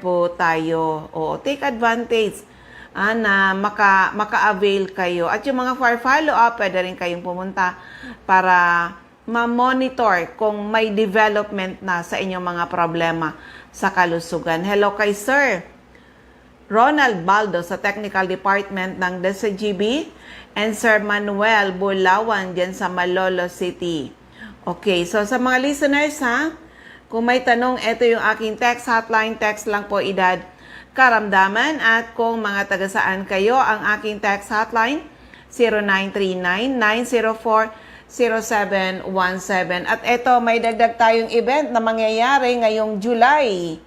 po tayo. O, take advantage na maka-avail kayo. At yung mga for follow-up, pwede rin kayong pumunta para ma-monitor kung may development na sa inyong mga problema sa kalusugan. Hello kay Sir Ronald Baldo sa Technical Department ng DSGB and Sir Manuel Bulawan dyan sa Malolo City. Okay, so sa mga listeners kung may tanong, ito yung aking text hotline. Text lang po edad karamdaman. At kung mga taga-saan kayo, ang aking text hotline, 0939-904-0717. At ito, may dagdag tayong event na mangyayari ngayong July.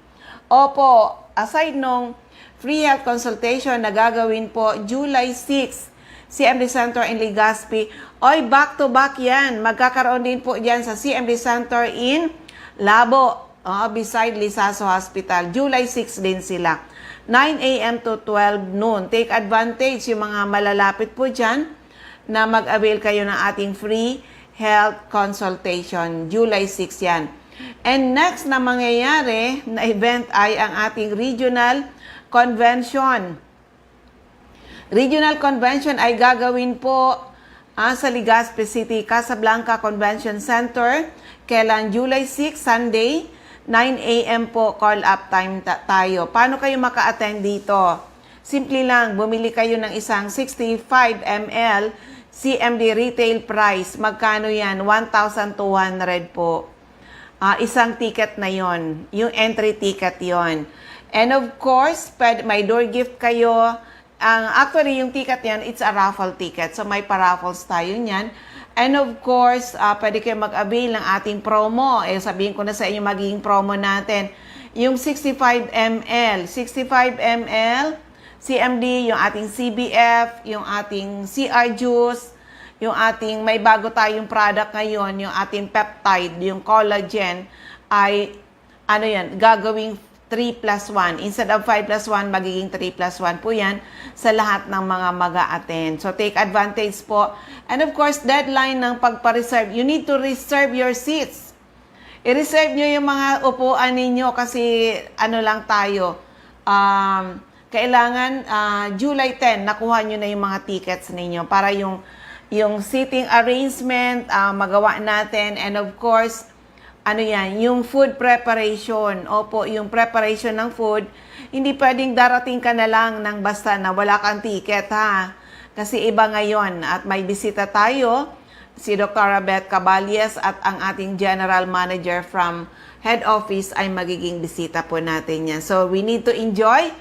Opo, aside nung free health consultation na gagawin po July 6, CMD Center in Legazpi. Oy, back-to-back yan. Magkakaroon din po dyan sa CMD Center in Labo, beside Lisaso Hospital. July 6 din sila. 9 a.m. to 12 noon. Take advantage yung mga malalapit po dyan na mag-avail kayo ng ating free health consultation. July 6 yan. And next na mangyayari na event ay ang ating regional convention. Regional convention ay gagawin po sa Legazpi City, Casablanca Convention Center. Kailan? July 6, Sunday, 9 a.m. po, call-up time tayo. Paano kayo maka-attend dito? Simple lang, bumili kayo ng isang 65 ml CMD retail price. Magkano yan? 1,200 po. Isang ticket na yon, yung entry ticket yon. And of course, may door gift kayo. Actually, yung ticket yan, it's a raffle ticket. So, may pa-raffles tayo niyan. And of course, pwede kayo mag-avail ng ating promo. Sabihin ko na sa inyo magiging promo natin. Yung 65 ml. 65 ml, CMD, yung ating CBF, yung ating CR Juice, yung ating, may bago tayong product ngayon, yung ating peptide, yung collagen, ay, gagawing 3+1. Instead of 5+1, magiging 3+1 po yan sa lahat ng mga mag-a-attend. So, take advantage po. And of course, deadline ng pagpa-reserve. You need to reserve your seats. I-reserve nyo yung mga upuan ninyo kasi lang tayo. Kailangan July 10, nakuha nyo na yung mga tickets ninyo para yung seating arrangement, magawa natin. And of course, yung food preparation. Opo, yung preparation ng food, hindi pwedeng darating ka na lang ng basta na wala kang ticket, Kasi iba ngayon at may bisita tayo, si Dr. Beth Caballes at ang ating General Manager from Head Office ay magiging bisita po natin yan. So, we need to enjoy.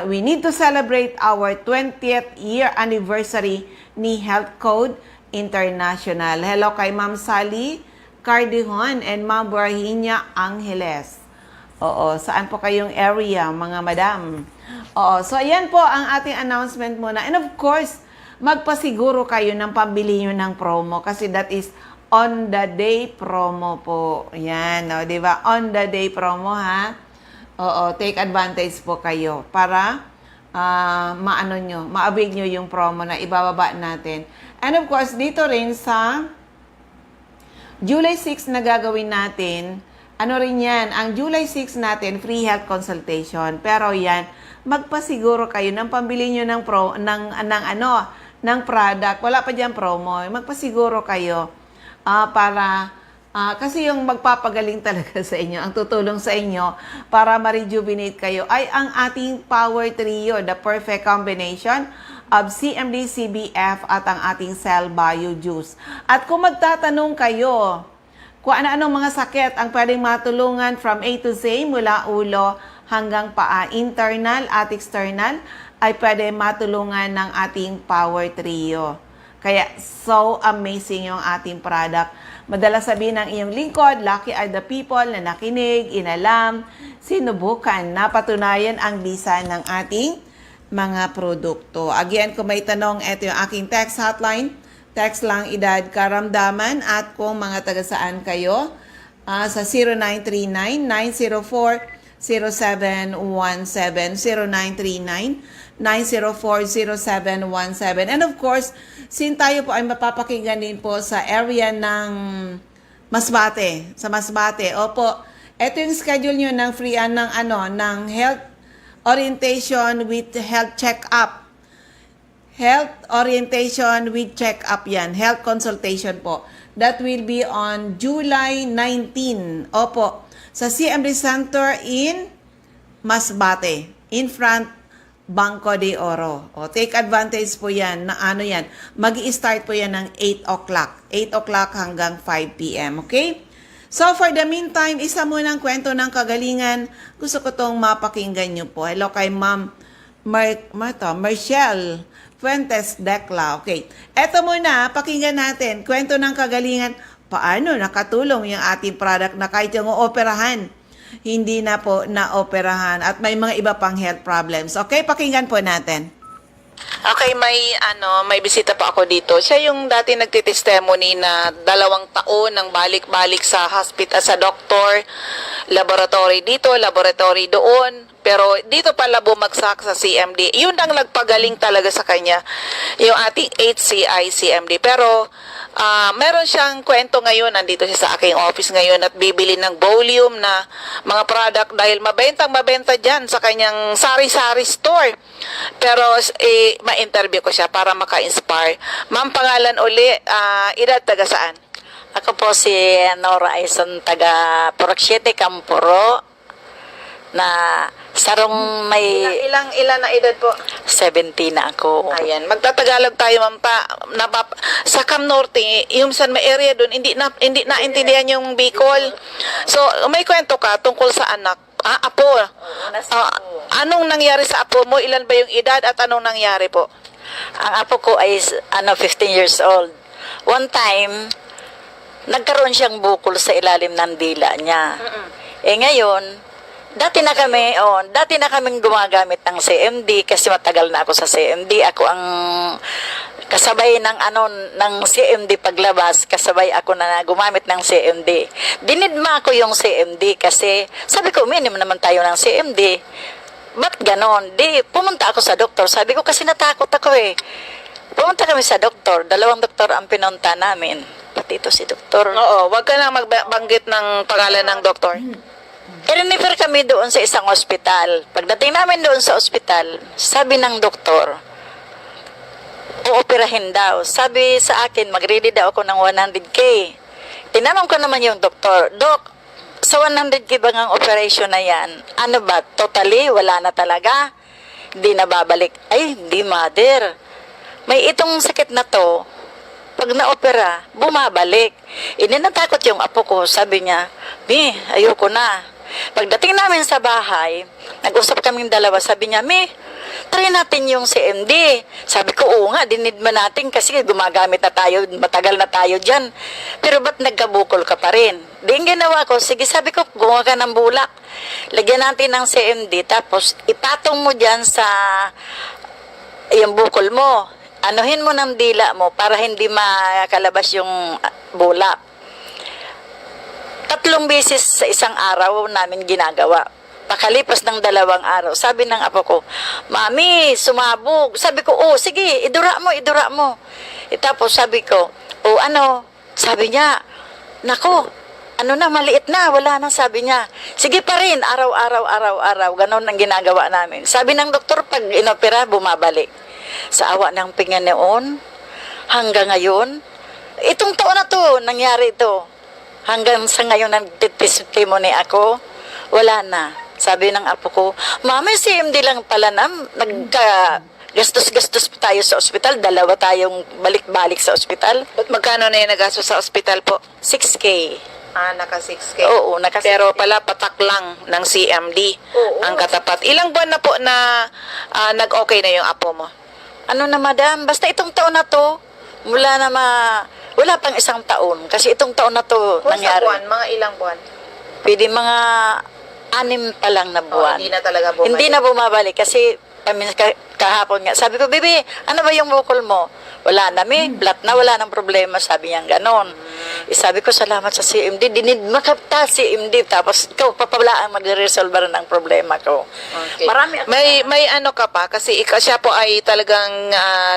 We need to celebrate our 20th year anniversary ni Health Code International. Hello kay Ma'am Sally Cardihon and Ma'am Virginia Angeles. Oo, saan po kayong area, mga madam? Oo, so ayan po ang ating announcement muna. And of course, magpasiguro kayo ng pambili nyo ng promo kasi that is on the day promo po. Yan, no, di ba? On the day promo, Oo, take advantage po kayo para ma-avail nyo yung promo na ibababa natin. And of course, dito rin sa July 6 na gagawin natin, ang July 6 natin, free health consultation. Pero yan, magpasiguro kayo ng pambili nyo ng product. Wala pa dyan promo. Magpasiguro kayo kasi yung magpapagaling talaga sa inyo, ang tutulong sa inyo para ma-rejuvenate kayo ay ang ating Power Trio, the perfect combination of CMD, CBF at ang ating Cell Bio Juice. At kung magtatanong kayo kung ano-anong mga sakit ang pwedeng matulungan from A to Z, mula ulo hanggang paa, internal at external, ay pwede matulungan ng ating Power Trio. Kaya so amazing yung ating product. Madalas sabihin ng iyong lingkod, lucky are the people na nakinig, inalam, sinubukan, napatunayan ang bisa ng ating mga produkto. Again, kung may tanong, ito yung aking text hotline. Text lang edad karamdaman at kung mga taga-saan kayo sa 0939-904-0717, 0939-904-0717. And of course, tayo po ay mapapakinggan din po sa area ng Masbate, sa Masbate. Opo, Ito yung schedule nyo ng free ng health orientation with health check-up. Health orientation with check-up yan. Health consultation po. That will be on July 19. Opo. Sa CMD Center in Masbate. In front Banco de Oro. O, take advantage po yan na yan. Mag-i-start po yan ng 8 o'clock. 8 o'clock hanggang 5 p.m. Okay? So, for the meantime, isa muna ang kwento ng kagalingan. Gusto ko tong mapakinggan nyo po. Hello kay Ma'am Marshall Fuentes Decla. Okay. Eto muna, pakinggan natin. Kwento ng kagalingan. Paano nakatulong yung ating product na kahit yung operahan, hindi na po na-operahan at may mga iba pang health problems. Okay, pakinggan po natin. Okay, may bisita pa ako dito. Siya yung dati nagtitestimony na 2 taon ng balik-balik sa hospital, sa doktor, laboratory dito, laboratory doon. Pero dito pala bumagsak sa CMD. Yun ang nagpagaling talaga sa kanya, yung ating HCI CMD. Pero meron siyang kwento ngayon, nandito siya sa aking office ngayon at bibili ng volume na mga product dahil mabenta dyan sa kanyang sari-sari store. Pero ma-interview ko siya para maka-inspire. Ma'am, pangalan uli, edad taga saan? Ako po si Nora Aison, taga Puraksiyete, Campuro, na sarong may Ilan na edad po? 70 na ako. Ayan, magtatagalog tayo, ma'am pa. Sa Cam Norte, yung San May area doon, hindi naintindihan yung Bicol. So, may kwento ka tungkol sa anak. Apo. Anong nangyari sa apo mo? Ilan ba yung edad at anong nangyari po? Ang apo ko ay 15 years old. One time, nagkaroon siyang bukol sa ilalim ng dila niya. Ngayon, dati na kaming gumagamit ng CMD kasi matagal na ako sa CMD. Ako ang kasabay ng CMD paglabas, kasabay ako na gumamit ng CMD. Dinidma ko yung CMD kasi sabi ko, minimum naman tayo ng CMD. Ba't ganon? Pumunta ako sa doktor. Sabi ko kasi natakot ako eh. Pumunta kami sa doktor. 2 doktor ang pinunta namin. Pati ito si doktor. Oo, wag ka na magbanggit ng pangalan ng doktor. I-refer kami doon sa isang ospital. Pagdating namin doon sa ospital, sabi ng doktor, uoperahin daw. Sabi sa akin, mag-ready daw ako ng 100K. Tinanong ko naman yung doktor, Dok, sa 100K bang ang operation na yan? Ano ba? Totally? Wala na talaga? Di na babalik? Ay, hindi, mother. May itong sakit na to, pag na-opera, bumabalik. Natakot yung apo ko. Sabi niya, ayoko na. Pagdating namin sa bahay, nag-usap kaming dalawa. Sabi niya, try natin yung CMD. Sabi ko, oo nga, dinidma natin kasi gumagamit na tayo, matagal na tayo dyan. Pero ba't nagkabukol ka pa rin? Di ang ginawa ko, sige, sabi ko, gumawa ka ng bulak. Lagyan natin ng CMD, tapos ipatong mo dyan sa yung bukol mo. Anuhin mo ng dila mo para hindi makalabas yung bulak. 3 beses sa isang araw namin ginagawa. Pakalipas ng 2 araw, sabi ng apo ko, Mami, sumabog. Sabi ko, sige, idura mo. Tapos sabi ko, Sabi niya, nako, maliit na, wala na, sabi niya. Sige pa rin, araw-araw, ganon ang ginagawa namin. Sabi ng doktor, pag inopera, bumabalik. Sa awa ng Panginoon, hanggang ngayon, itong taon na to, nangyari ito. Hanggang sa ngayon nagtitestimony ako, wala na. Sabi ng apo ko, Mama, CMD lang pala gastos-gastos pa tayo sa ospital. 2 tayong balik-balik sa ospital. Magkano na yung nagastos sa ospital po? 6K. Naka 6K. Oo, naka 6K. Pero pala patak lang ng CMD ang katapat. Ilang buwan na po na nag-okay na yung apo mo? Madam, basta itong taon na to, wala pang 1 taon. Kasi itong taon na to nangyari. Buwan, mga ilang buwan? Pwede mga 6 pa lang na buwan. Hindi na talaga bumalik. Hindi na bumabalik kasi kahapon nga. Sabi ko, Bibi, ano ba yung bukol mo? Wala na, flat na, wala nang problema, sabi niya ganon. Sabi ko, salamat sa CMD, dinid makapta CMD, tapos ikaw papablaan mag-resolve ng problema ko. Okay. Marami May ano ka pa kasi siya po ay talagang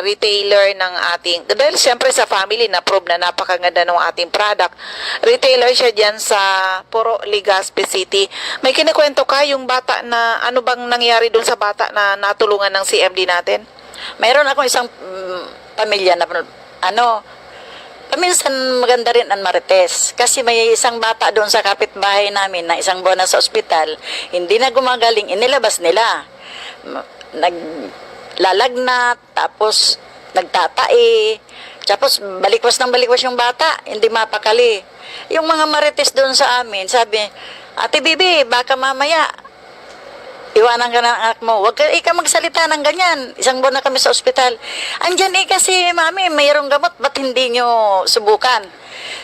retailer ng ating, dahil siyempre sa family na prove na napakaganda ng ating product. Retailer siya diyan sa Puro Legazpi City. May kinikwento ka yung bata na ano bang nangyari doon sa bata na natulungan ng CMD natin? Mayroon ako isang pamilya na paminsan maganda rin ang marites. Kasi may isang bata doon sa kapitbahay namin na isang buwan na sa ospital, hindi na gumagaling, inilabas nila. Naglalagnat, tapos nagtatae, tapos balikwas ng balikwas yung bata, hindi mapakali. Yung mga marites doon sa amin, sabi, Ate Bibi, baka mamaya iwanan ka ng anak mo. Huwag ka magsalita ng ganyan. Isang buwan na kami sa ospital. Andyan kasi, mami, mayroong gamot. Ba't hindi nyo subukan?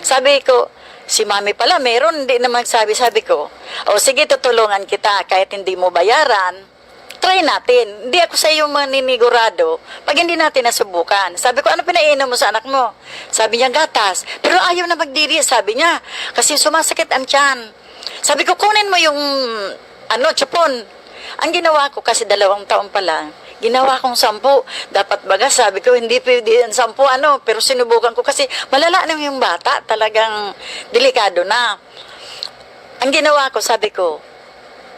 Sabi ko, si mami pala, mayroon. Hindi naman sabi ko, o sige, tutulungan kita. Kahit hindi mo bayaran, try natin. Hindi ako sa iyo maninigurado pag hindi natin nasubukan. Sabi ko, ano pinainom mo sa anak mo? Sabi niya, gatas. Pero ayaw na magdiri, sabi niya. Kasi sumasakit ang tiyan. Sabi ko, kunin mo yung chupon. Ang ginawa ko, kasi 2 taon pa lang, ginawa kong 10. Dapat baga, sabi ko, hindi pwede ang 10, pero sinubukan ko kasi malala na yung bata, talagang delikado na. Ang ginawa ko, sabi ko,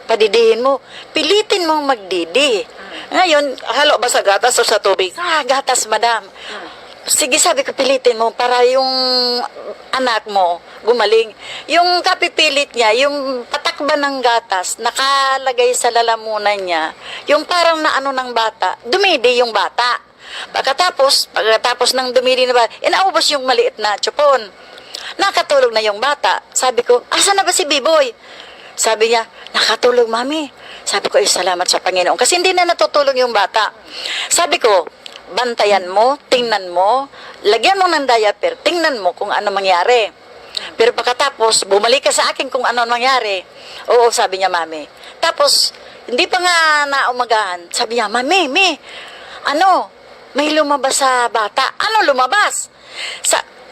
padidihin mo, pilitin mong magdidi. Ngayon, Halo ba sa gatas o sa tubig? gatas, madam. Sige, sabi ko, pilitin mo para yung anak mo gumaling. Yung kapipilit niya, yung patakba ng gatas, nakalagay sa lalamunan niya, yung parang naano ng bata, dumidi yung bata. Pagkatapos ng dumidi na bata, inaubos yung maliit na chupon. Nakatulog na yung bata. Sabi ko, asa na ba si Biboy? Sabi niya, nakatulog, mami. Sabi ko, salamat sa Panginoon. Kasi hindi na natutulog yung bata. Sabi ko, bantayan mo, tingnan mo, lagyan mo ng diaper, tingnan mo kung ano mangyari. Pero pagkatapos, bumalik ka sa akin kung ano mangyari. Oo, sabi niya, mami. Tapos, hindi pa nga naumagahan. Sabi niya, mami, may lumabas sa bata. Ano lumabas?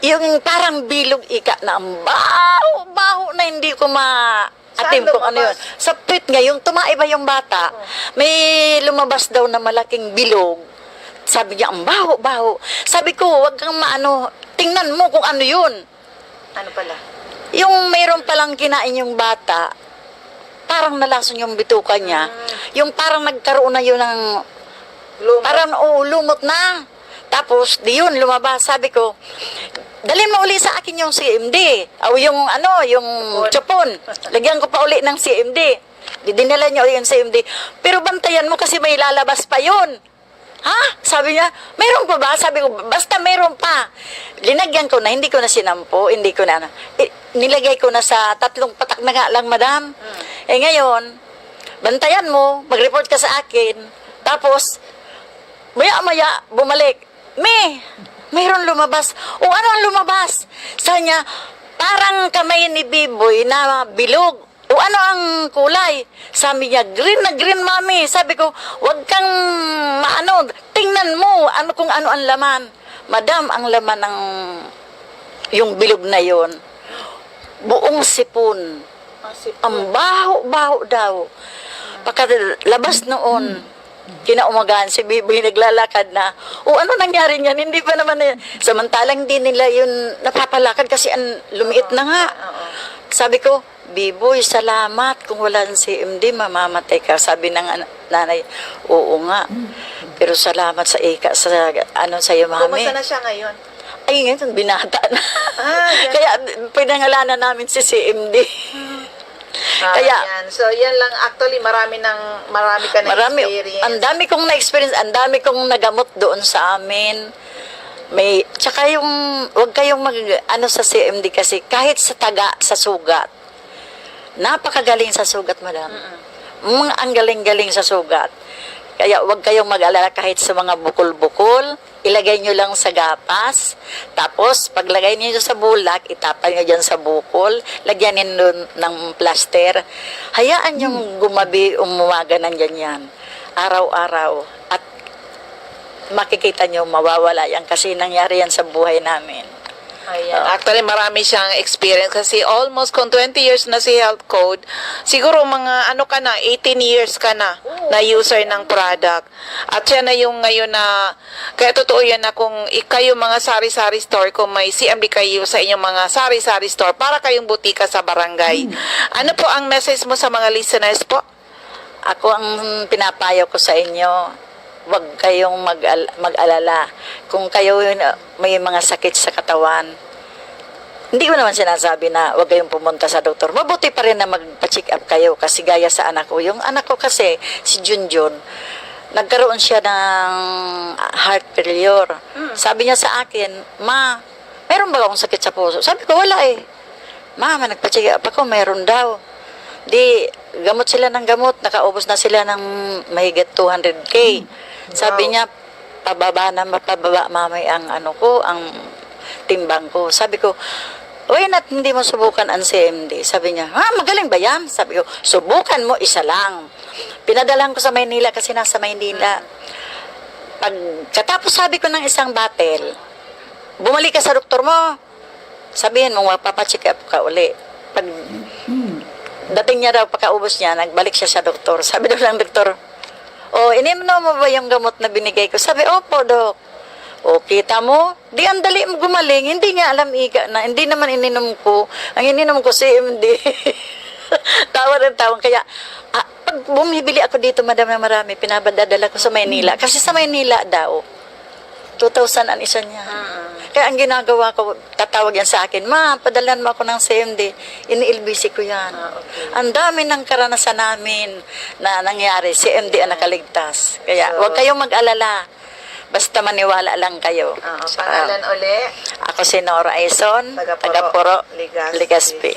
Yung parang bilog ika na ang baho na hindi ko atim kung ano yun. Sa pit nga, yung tumaiba yung bata, may lumabas daw na malaking bilog. Sabi niya, ang baho. Sabi ko, wag kang tingnan mo kung ano yun. Ano pala? Yung mayroon palang kinain yung bata, parang nalason yung bituka niya. Yung parang nagkaroon na yun ng, parang lumot na. Tapos, di yun, lumabas. Sabi ko, dalhin mo uli sa akin yung CMD. O yung chupon. Lagyan ko pa uli ng CMD. Dinala niya uli yung CMD. Pero bantayan mo kasi may lalabas pa yun. Ha? Sabi niya, mayroon pa ba? Sabi ko, basta mayroon pa. Linagyan ko na, hindi ko na sinampo, nilagay ko na sa 3 patak na nga lang, madam. Ngayon, bantayan mo, mag-report ka sa akin. Tapos, maya-maya, bumalik. Mayroon lumabas. O ano ang lumabas? Sabi niya, parang kamay ni Biboy na bilog. O ano ang kulay? Sabi niya, green na green, mami. Sabi ko, wag kang tingnan mo kung ano ang laman. Madam, ang laman ng yung bilog na yon, buong sipon. Ang baho daw. Pagkalabas noon, kinaumagahan, si Biboy naglalakad na, ano nangyari niyan? Hindi pa naman, samantalang di nila yun napapalakad kasi lumiit na nga. Sabi ko, Biboy, salamat. Kung wala ng CMD, mamamatay ka. Sabi ng nanay, oo nga. Pero salamat sa sa'yo, mami. Kumusta na siya ngayon? Ay, ngayon, binata na. Kaya, pinangalanan namin si CMD. Kaya, yan. So, yan lang. Actually, marami ka na experience. Ang dami kong na-experience, ang dami kong nagamot doon sa amin. Tsaka wag kayong sa CMD kasi, kahit sa sa sugat, napakagaling sa sugat, madam. Ang galing-galing sa sugat. Kaya wag kayong mag-alala kahit sa mga bukol-bukol, ilagay nyo lang sa gapas, tapos paglagay niyo sa bulak, itapal nyo dyan sa bukol, lagyan nyo ng plaster, hayaan yung gumabi, umuwaga ng ganyan, araw-araw. At makikita nyo, mawawala yan kasi nangyari yan sa buhay namin. Ayan. Actually, marami siyang experience kasi almost kung 20 years na si Health Code, siguro mga ano ka na, 18 years ka na na user ng product. At siya na yung ngayon na, kaya totoo yan na kung kayo mga sari-sari store, kung may CMD kayo sa inyong mga sari-sari store, para kayong butika sa barangay. Ano po ang message mo sa mga listeners po? Ako ang pinapayo ko sa inyo, huwag kayong mag-alala. Kung kayo may mga sakit sa katawan, hindi ko naman sinasabi na huwag kayong pumunta sa doktor. Mabuti pa rin na magpa-check up kayo kasi gaya sa anak ko. Yung anak ko kasi, si Junjun, nagkaroon siya ng heart failure. Sabi niya sa akin, Ma, meron ba akong sakit sa puso? Sabi ko, wala eh. Mama, nagpa-check up ako, meron daw. Di, gamot sila ng gamot, nakaubos na sila ng mahigit 200K. Sabi niya, pababa mamay ang ang timbang ko. Sabi ko, why not hindi mo subukan ang CMD? Sabi niya, magaling ba yan? Sabi ko, subukan mo, isa lang. Pinadalan ko sa Maynila kasi nasa Maynila. Pagkatapos sabi ko ng isang battle, bumalik ka sa doktor mo, sabihin mo, mapapacheck up ka uli. Pag dating niya daw, pagkaubos niya, nagbalik siya sa doktor. Sabi daw ng doktor, inimno mo ba yung gamot na binigay ko? Sabi, opo, Dok. Kita mo? Di ang dali mo gumaling. Hindi niya alam, Ika, na hindi naman ininom ko. Ang ininom ko, CMD. Tawa ng tawang. Kaya, pag bumibili ako dito, madam na marami, pinabadadala ko sa Maynila. Kasi sa Maynila daw, 2,000 ang isa niya. Kaya ang ginagawa ko, tatawag yan sa akin, Ma, padalan mo ako ng CMD. Ini-LBC ko yan. Ang dami ng karanasan namin na nangyari. CMD ang nakaligtas. Kaya huwag kayong mag-alala. Basta maniwala lang kayo. Pangalan uli? Ako si Nora Aison, taga-Puro, Legazpi.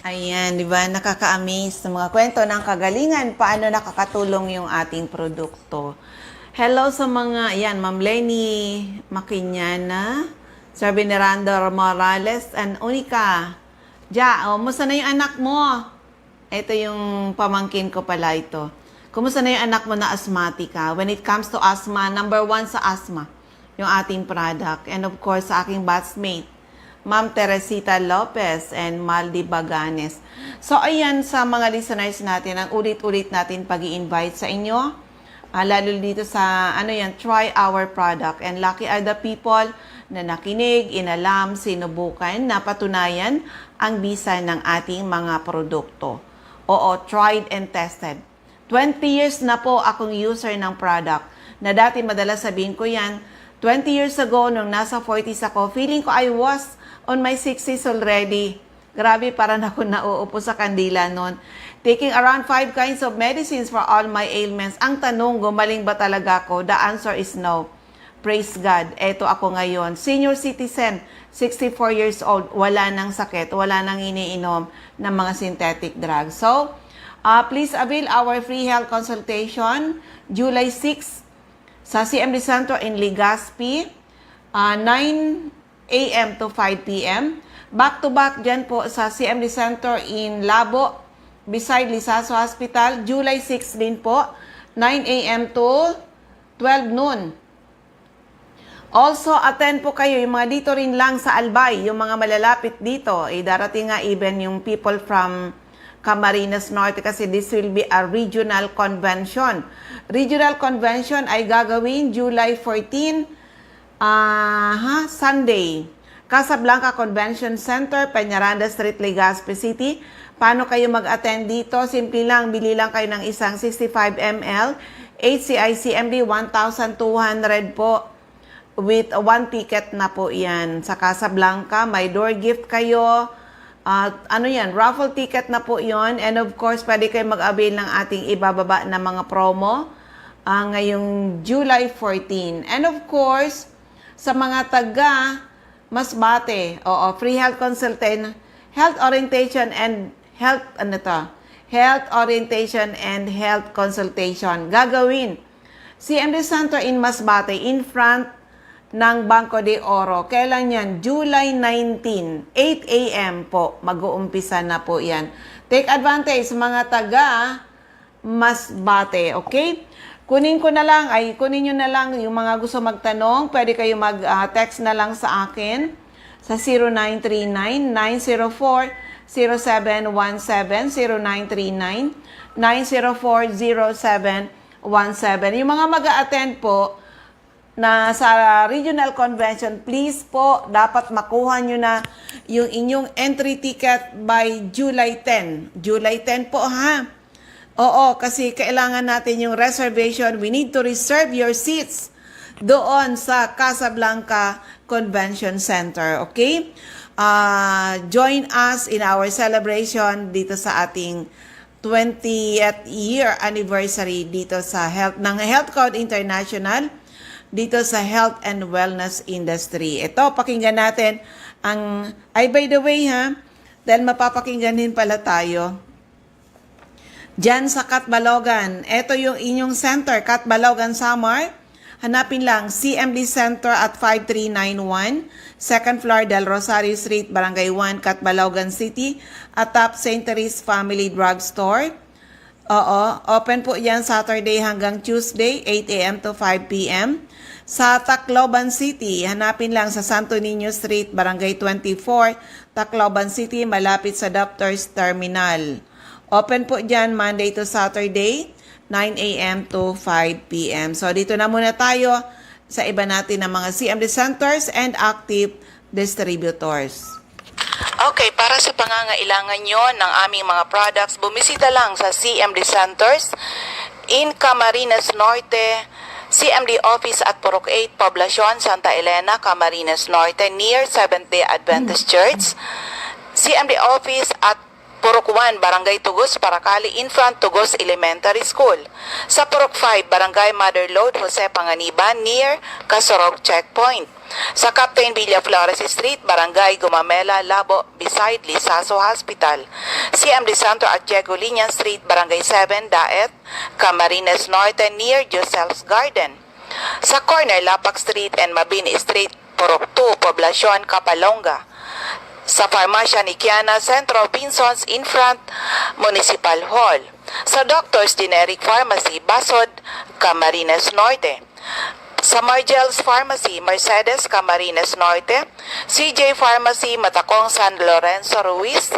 Ayan, di ba? Nakaka-amaze ng mga kwento ng kagalingan. Paano nakakatulong yung ating produkto. Hello sa mga, yan, Ma'am Lenny Makinyana, Sir Venerando Morales, and Unica. Kumusta na yung anak mo? Ito yung pamangkin ko pala ito. Kumusta na yung anak mo na asthmatica? When it comes to asthma, number 1 sa asthma, yung ating product. And of course, sa aking batchmate, Ma'am Teresita Lopez and Maldi Baganes. So, ayan sa mga listeners natin, ang ulit-ulit natin pag-i-invite sa inyo. Lalo dito sa, try our product. And lucky are the people na nakinig, inalam, sinubukan, napatunayan ang bisa ng ating mga produkto. Oo, tried and tested. 20 years na po akong user ng product. Na dati madalas sabihin ko yan, 20 years ago, nung nasa 40s ako, feeling ko I was on my 60s already. Grabe, parang ako nauupo sa kandila noon. Taking around 5 kinds of medicines for all my ailments. Ang tanong, gumaling ba talaga ako? The answer is no. Praise God. Eto ako ngayon. Senior citizen, 64 years old, wala nang sakit, wala nang iniinom ng mga synthetic drugs. So, please avail our free health consultation July 6 sa CMD Center in Legazpi, 9 a.m. to 5 p.m. Back-to-back dyan po sa CMD Center in Labo, beside Lisaso Hospital, July 6 din po, 9 a.m. to 12 noon. Also, attend po kayo, yung mga dito rin lang sa Albay, yung mga malalapit dito, darating nga even yung people from Camarines Norte kasi this will be a regional convention. Regional convention ay gagawin July 14, Sunday. Casablanca Convention Center, Peñaranda Street, Legazpi City. Paano kayo mag-attend dito? Simple lang, bili lang kayo ng isang 65 ml, HCI CMD 1,200 po. With 1 ticket na po yan. Sa Casablanca, may door gift kayo. Raffle ticket na po yon. And of course, pwede kayo mag-avail ng ating ibababa na mga promo ngayong July 14. And of course, sa mga taga Masbate, free health consultation, health orientation and health orientation and health consultation. Gagawin. CMD Center in Masbate, in front ng Banco de Oro. Kailan yan? July 19, 8 a.m. po. Mag-uumpisa na po yan. Take advantage mga taga Masbate, okay? kunin nyo na lang yung mga gusto magtanong. Pwede kayo mag-text na lang sa akin sa 0939-904-0717, 0939-904-0717. Yung mga mag-a-attend po na sa regional convention, please po, dapat makuha nyo na yung inyong entry ticket by July 10. July 10 po, ha? Oo, kasi kailangan natin yung reservation. We need to reserve your seats doon sa Casablanca Convention Center, okay? Join us in our celebration dito sa ating 20th year anniversary dito sa Health Code International, dito sa health and wellness industry. Ito, pakinggan natin by the way ha, dahil mapapakinggan din pala tayo, dyan sa Catbalogan, ito yung inyong center, Catbalogan, Samar. Hanapin lang, CMD Center at 5391, second floor Del Rosario Street, Barangay 1, Catbalogan City, atop St. Therese Family Drugstore. Oo, open po yan Saturday hanggang Tuesday, 8 a.m. to 5 p.m. Sa Tacloban City, hanapin lang sa Santo Niño Street, Barangay 24, Tacloban City, malapit sa Doctors Terminal. Open po dyan Monday to Saturday, 9 a.m. to 5 p.m. So, dito na muna tayo sa iba natin ng mga CMD centers and active distributors. Okay, para sa pangangailangan nyo ng aming mga products, bumisita lang sa CMD Centers in Camarines Norte, CMD Office at Purok 8, Poblacion, Santa Elena, Camarines Norte, near Seventh-day Adventist Church, CMD Office at Purok 1, Barangay Tugos, Paracali, in front Tugos Elementary School. Sa Purok 5, Barangay Mother Lode, Jose Panganiban, near Casorog Checkpoint. Sa Captain Villaflores Street, Barangay Gumamela, Labo, beside Lisaso Hospital. CMD Center at Diego Liñan Street, Barangay 7, Daet, Camarines Norte, near Josel's Garden. Sa corner, Lapak Street and Mabini Street, Purok 2, Poblacion, Capalonga. Sa Farmasya ni Kiana, Centro Vinsons, in front Municipal Hall. Sa Doctor's Generic Pharmacy, Basod, Camarines Norte. Sa Margel's Pharmacy, Mercedes, Camarines Norte. CJ Pharmacy, Matacong, San Lorenzo Ruiz,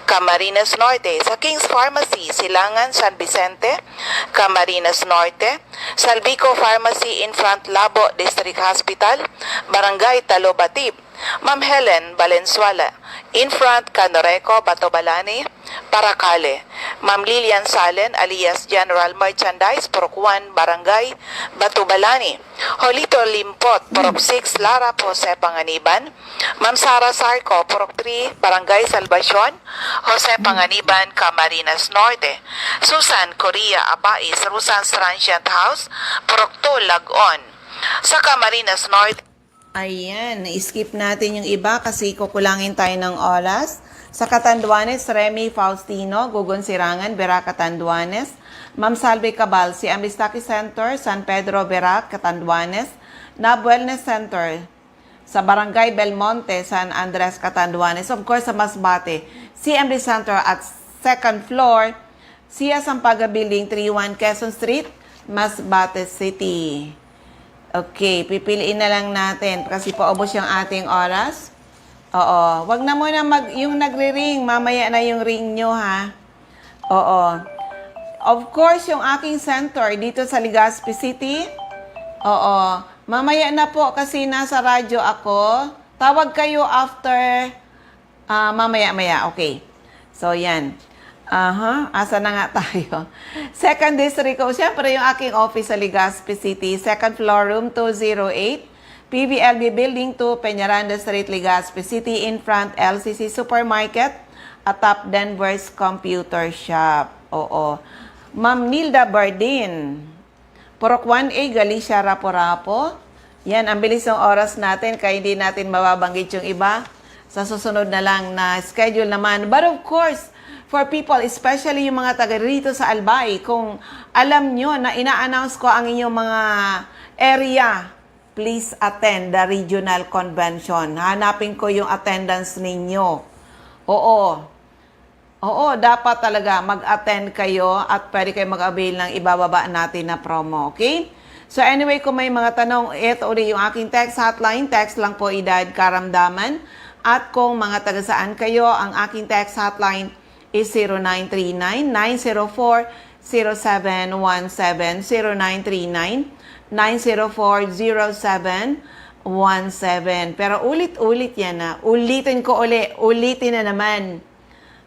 Camarines Norte. Sa King's Pharmacy, Silangan, San Vicente, Camarines Norte. Salvico Pharmacy, in front Labo District Hospital, Barangay Talobatib. Ma'am Helen Valenzuela, in front Canoreco, Batobalani, Paracale. Ma'am Lilian Salen, alias General Merchandise, Purok 1, Barangay Batobalani. Jolito Limpot, Purok 6, Lara, Jose Panganiban. Ma'am Sara Sarco, Purok 3, Barangay Salvacion, Jose Panganiban, Camarines Norte. Susan Correa Abais, Rusans Transient House, Purok 2, Lagon. Sa Camarines Norte, Ayan, skip natin yung iba kasi kukulangin tayo ng oras. Sa Catanduanes, Remy Faustino, Gugon Sirangan, Vera Catanduanes. Ma'am Salve Cabal, si Amistaki Center, San Pedro, Vera Catanduanes. Nab Wellness Center, sa Barangay Belmonte, San Andres, Catanduanes. Of course, sa Masbate, CMD Center at second floor, Sia Sampaga Building, 31 Quezon Street, Masbate City. Okay, pipiliin na lang natin kasi paubos yung ating oras. Oo, wag na muna yung nagre-ring, mamaya na yung ring nyo ha. Oo. Of course, yung aking center dito sa Legazpi City. Oo, mamaya na po kasi nasa radyo ako. Tawag kayo after mamaya-maya. Okay. So, yan. Asa na nga tayo. Second District ko, syempre yung aking office sa Legazpi City, second floor, room 208, PBLB Building 2, Peñaranda Street, Legazpi City, in front LCC Supermarket, atop Denver's Computer Shop. Oo. Ma'am Nilda Bardin, Purok 1A, Galicia, Rapo-Rapo. Yan, ang bilis ng oras natin, kaya hindi natin mababanggit yung iba. Sa susunod na lang na schedule naman. But of course, for people, especially yung mga taga rito sa Albay, kung alam nyo na ina-announce ko ang inyong mga area, please attend the regional convention. Hanapin ko yung attendance ninyo. Oo. Oo, dapat talaga mag-attend kayo at pwede kayo mag-avail ng ibababa natin na promo, okay? So anyway, kung may mga tanong, ito ulit yung aking text hotline. Text lang po Edad Karamdaman. At kung mga taga saan kayo, ang aking text hotline is 0939-904-0717. 0939-904-0717. Pero ulit-ulit yan na. Ulitin ko ulitin na naman.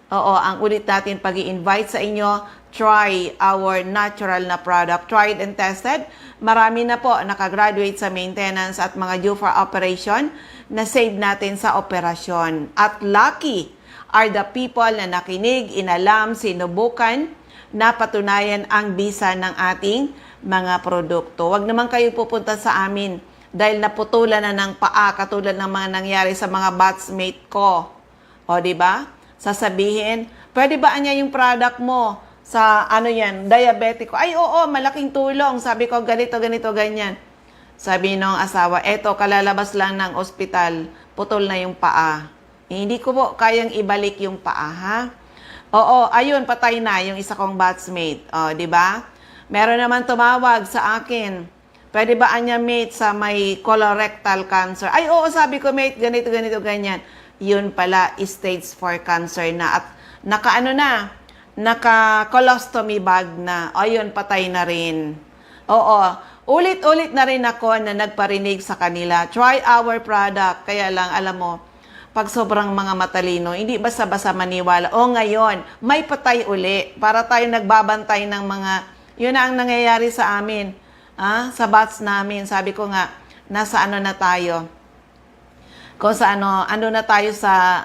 Oo, ang ulit natin pag i-invite sa inyo, try our natural na product. Tried and tested. Marami na po nakagraduate sa maintenance at mga due for operation na save natin sa operasyon. At lucky are the people na nakinig, inalam, sinubukan, napatunayan ang bisa ng ating mga produkto. Huwag naman kayo pupunta sa amin dahil naputulan na ng paa katulad ng mga nangyari sa mga batchmate ko. O, di ba? Sasabihin, pwede ba niya yung product mo sa diabetic ko? Ay, oo, malaking tulong. Sabi ko, ganito, ganyan. Sabi nung asawa, eto, kalalabas lang ng ospital, putol na yung paa. Hindi ko po kayang ibalik yung paa, ha? Oo, ayun, patay na yung isa kong batchmate. O, di ba? Meron naman tumawag sa akin. Pwede ba niya, mate, sa may colorectal cancer? Ay, oo, sabi ko, mate, ganito, ganyan. Yun pala, stage 4 cancer na. At naka-colostomy bag na. O, yun, patay na rin. Oo, ulit-ulit na rin ako na nagparinig sa kanila. Try our product. Kaya lang, alam mo, pag sobrang mga matalino, hindi basta-basta maniwala. O, ngayon, may patay uli. Para tayo nagbabantay ng mga, yun na ang nangyayari sa amin. Sa batch namin. Sabi ko nga, nasa na tayo. Kung sa ando na tayo sa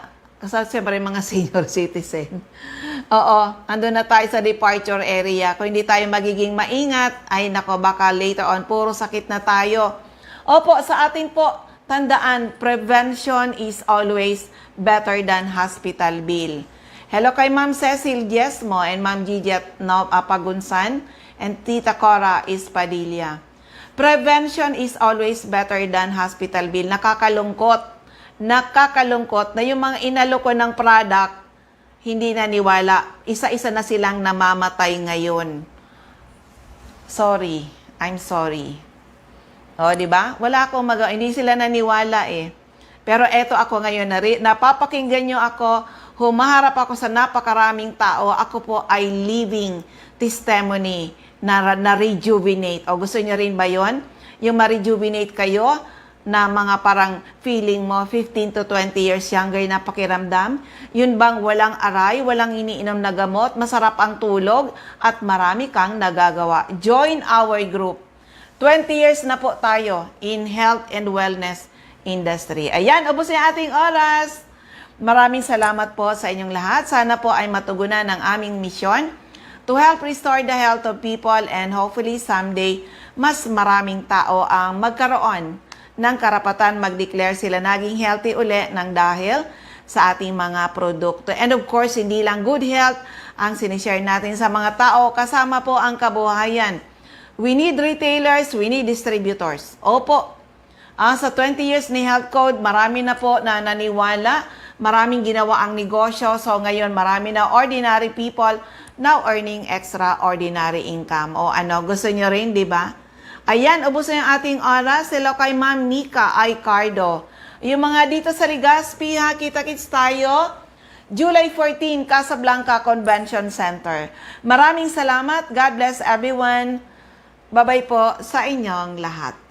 siyempre mga senior citizen. Oo, ando na tayo sa departure area. Kung hindi tayo magiging maingat, ay nako, baka later on, puro sakit na tayo. Opo, sa ating po, tandaan, prevention is always better than hospital bill. Hello kay Ma'am Cecil Diezmo and Ma'am Gigiat Pagunsan and Tita Cora Espadilla. Prevention is always better than hospital bill. Nakakalungkot na yung mga inalo ko ng product, hindi naniwala. Isa-isa na silang namamatay ngayon. Sorry. I'm sorry. O, di ba? Wala akong hindi sila naniwala eh. Pero eto ako ngayon, napapakinggan nyo ako, humaharap ako sa napakaraming tao, ako po ay living testimony na rejuvenate. O, gusto nyo rin ba yon? Yung ma-rejuvenate kayo, na mga parang feeling mo 15 to 20 years younger na pakiramdam, yun bang walang aray, walang iniinom na gamot, masarap ang tulog, at marami kang nagagawa. Join our group. 20 years na po tayo in health and wellness industry. Ayan, ubos na ating oras. Maraming salamat po sa inyong lahat. Sana po ay matugunan ang aming misyon to help restore the health of people and hopefully someday mas maraming tao ang magkaroon ng karapatan mag-declare sila naging healthy uli ng dahil sa ating mga produkto. And of course, hindi lang good health ang sinishare natin sa mga tao, kasama po ang kabuhayan. We need retailers, we need distributors. Opo, sa 20 years ni Health Code, marami na po na naniwala, maraming ginawa ang negosyo, so ngayon marami na ordinary people now earning extraordinary income. O gusto nyo rin, di ba? Ayan, ubos na yung ating oras. Hello kay Ma'am Nika Aicardo. Yung mga dito sa Legazpi, kita-kits tayo. July 14, Casablanca Convention Center. Maraming salamat. God bless everyone. Bye-bye po sa inyong lahat.